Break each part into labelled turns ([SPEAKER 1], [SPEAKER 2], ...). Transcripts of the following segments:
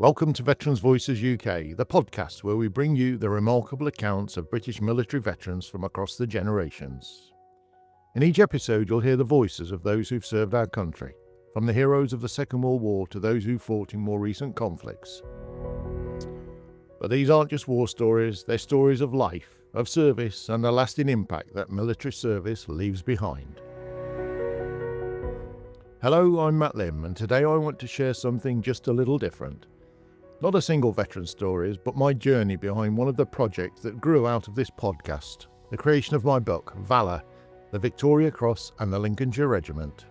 [SPEAKER 1] Welcome to Veterans Voices UK, the podcast where we bring you the remarkable accounts of British military veterans from across the generations. In each episode you'll hear the voices of those who've served our country, from the heroes of the Second World War to those who fought in more recent conflicts. But these aren't just war stories, they're stories of life, of service and the lasting impact that military service leaves behind. Hello, I'm Matt Lim, and today I want to share something just a little different. Not a single veteran stories, but my journey behind one of the projects that grew out of this podcast, the creation of my book, Valour, the Victoria Cross and the Lincolnshire Regiment.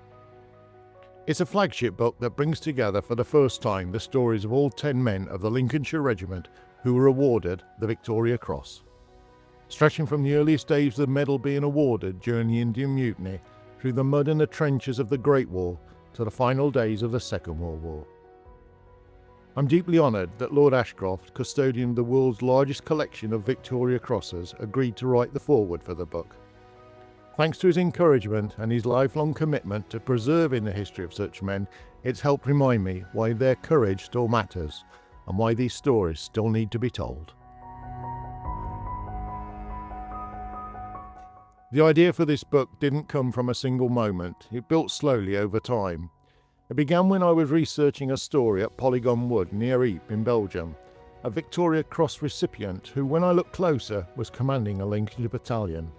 [SPEAKER 1] It's a flagship book that brings together for the first time the stories of all 10 men of the Lincolnshire Regiment who were awarded the Victoria Cross. Stretching from the earliest days of the medal being awarded during the Indian Mutiny, through the mud and the trenches of the Great War, to the final days of the Second World War. I'm deeply honoured that Lord Ashcroft, custodian of the world's largest collection of Victoria Crosses, agreed to write the foreword for the book. Thanks to his encouragement and his lifelong commitment to preserving the history of such men, it's helped remind me why their courage still matters and why these stories still need to be told. The idea for this book didn't come from a single moment, it built slowly over time. It began when I was researching a story at Polygon Wood near Ypres in Belgium, a Victoria Cross recipient who, when I looked closer, was commanding a Lincolnshire battalion.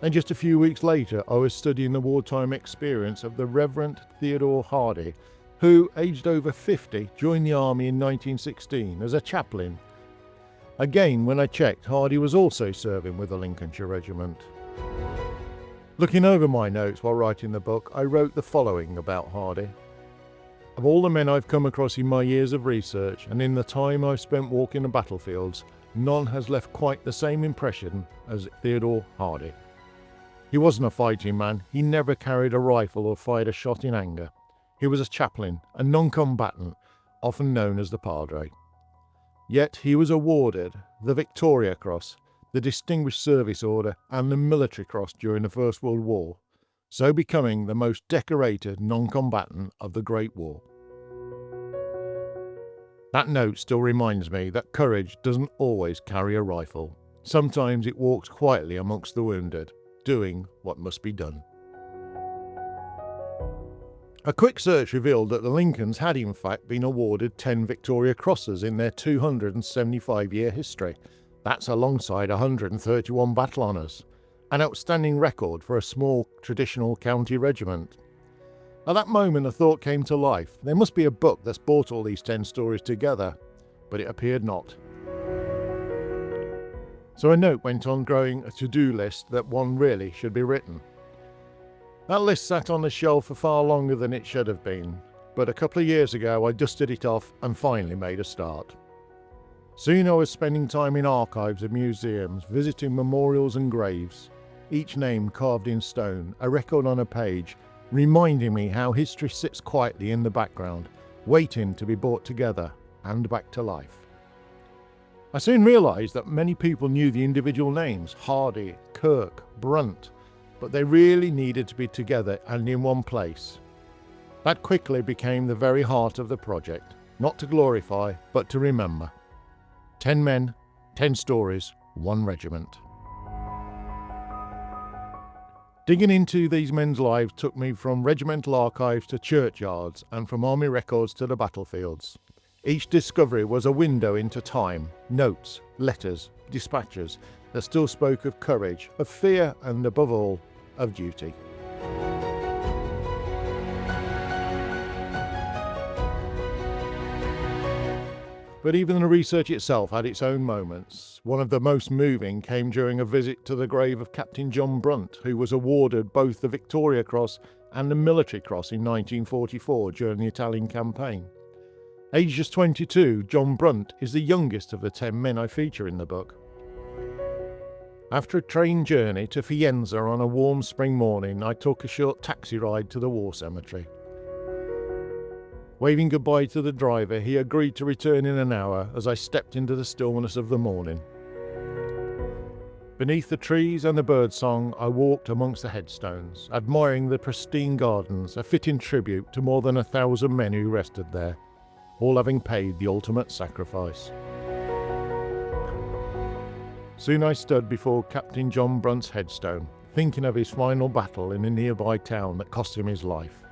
[SPEAKER 1] And just a few weeks later I was studying the wartime experience of the Reverend Theodore Hardy, who, aged over 50, joined the army in 1916 as a chaplain. Again, when I checked, Hardy was also serving with the Lincolnshire Regiment. Looking over my notes while writing the book, I wrote the following about Hardy. Of all the men I've come across in my years of research and in the time I've spent walking the battlefields, none has left quite the same impression as Theodore Hardy. He wasn't a fighting man, he never carried a rifle or fired a shot in anger. He was a chaplain, a non-combatant, often known as the Padre. Yet he was awarded the Victoria Cross, the Distinguished Service Order and the Military Cross during the First World War, so becoming the most decorated non-combatant of the Great War. That note still reminds me that courage doesn't always carry a rifle. Sometimes it walks quietly amongst the wounded, doing what must be done. A quick search revealed that the Lincolns had in fact been awarded 10 Victoria Crosses in their 275-year history. That's alongside 131 battle honours, an outstanding record for a small traditional county regiment. At that moment a thought came to life. There must be a book that's brought all these 10 stories together, but it appeared not. So a note went on growing a to-do list that one really should be written. That list sat on the shelf for far longer than it should have been, but a couple of years ago I dusted it off and finally made a start. Soon I was spending time in archives and museums, visiting memorials and graves, each name carved in stone, a record on a page, reminding me how history sits quietly in the background, waiting to be brought together and back to life. I soon realised that many people knew the individual names, Hardy, Kirk, Brunt, but they really needed to be together and in one place. That quickly became the very heart of the project, not to glorify, but to remember. 10 men, 10 stories, 1 regiment. Digging into these men's lives took me from regimental archives to churchyards and from army records to the battlefields. Each discovery was a window into time, notes, letters, dispatches that still spoke of courage, of fear and, above all, of duty. But even the research itself had its own moments. One of the most moving came during a visit to the grave of Captain John Brunt, who was awarded both the Victoria Cross and the Military Cross in 1944 during the Italian campaign. Aged just 22, John Brunt is the youngest of the 10 men I feature in the book. After a train journey to Faenza on a warm spring morning, I took a short taxi ride to the war cemetery. Waving goodbye to the driver, he agreed to return in an hour as I stepped into the stillness of the morning. Beneath the trees and the birdsong, I walked amongst the headstones, admiring the pristine gardens, a fitting tribute to more than 1,000 men who rested there. all having paid the ultimate sacrifice. Soon I stood before Captain John Brunt's headstone, thinking of his final battle in a nearby town that cost him his life.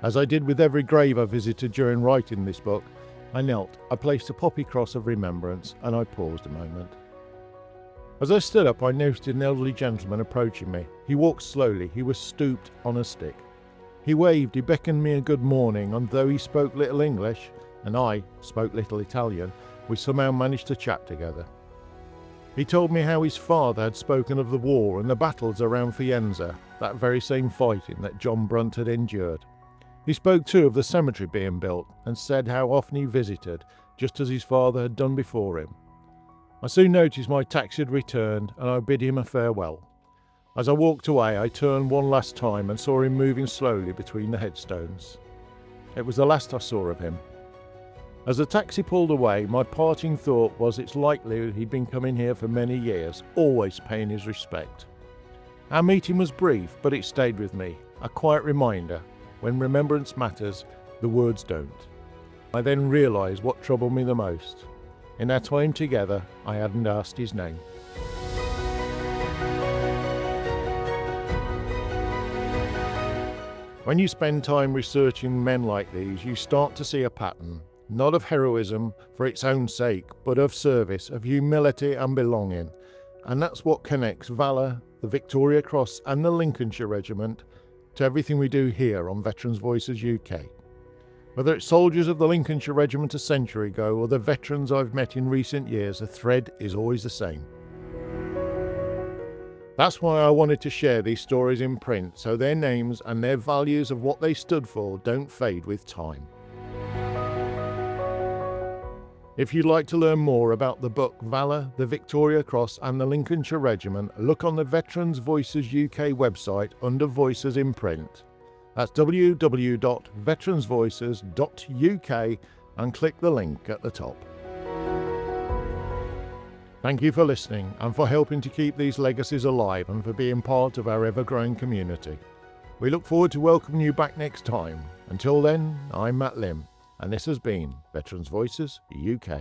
[SPEAKER 1] As I did with every grave I visited during writing this book, I knelt, I placed a poppy cross of remembrance, and I paused a moment. As I stood up, I noticed an elderly gentleman approaching me. He walked slowly, he was stooped on a stick. He waved, he beckoned me a good morning, and though he spoke little English, and I spoke little Italian, we somehow managed to chat together. He told me how his father had spoken of the war and the battles around Faenza, that very same fighting that John Brunt had endured. He spoke too of the cemetery being built, and said how often he visited, just as his father had done before him. I soon noticed my taxi had returned, and I bid him a farewell. As I walked away, I turned one last time and saw him moving slowly between the headstones. It was the last I saw of him. As the taxi pulled away, my parting thought was it's likely he'd been coming here for many years, always paying his respect. Our meeting was brief, but it stayed with me, a quiet reminder, when remembrance matters, the words don't. I then realised what troubled me the most. In our time together, I hadn't asked his name. When you spend time researching men like these, you start to see a pattern, not of heroism for its own sake, but of service, of humility and belonging. And that's what connects Valour, the Victoria Cross and the Lincolnshire Regiment to everything we do here on Veterans Voices UK. Whether it's soldiers of the Lincolnshire Regiment a century ago or the veterans I've met in recent years, the thread is always the same. That's why I wanted to share these stories in print, so their names and their values of what they stood for don't fade with time. If you'd like to learn more about the book Valour, the Victoria Cross and the Lincolnshire Regiment, look on the Veterans Voices UK website under Voices in Print. That's www.veteransvoices.uk and click the link at the top. Thank you for listening and for helping to keep these legacies alive and for being part of our ever-growing community. We look forward to welcoming you back next time. Until then, I'm Matt Lim, and this has been Veterans Voices UK.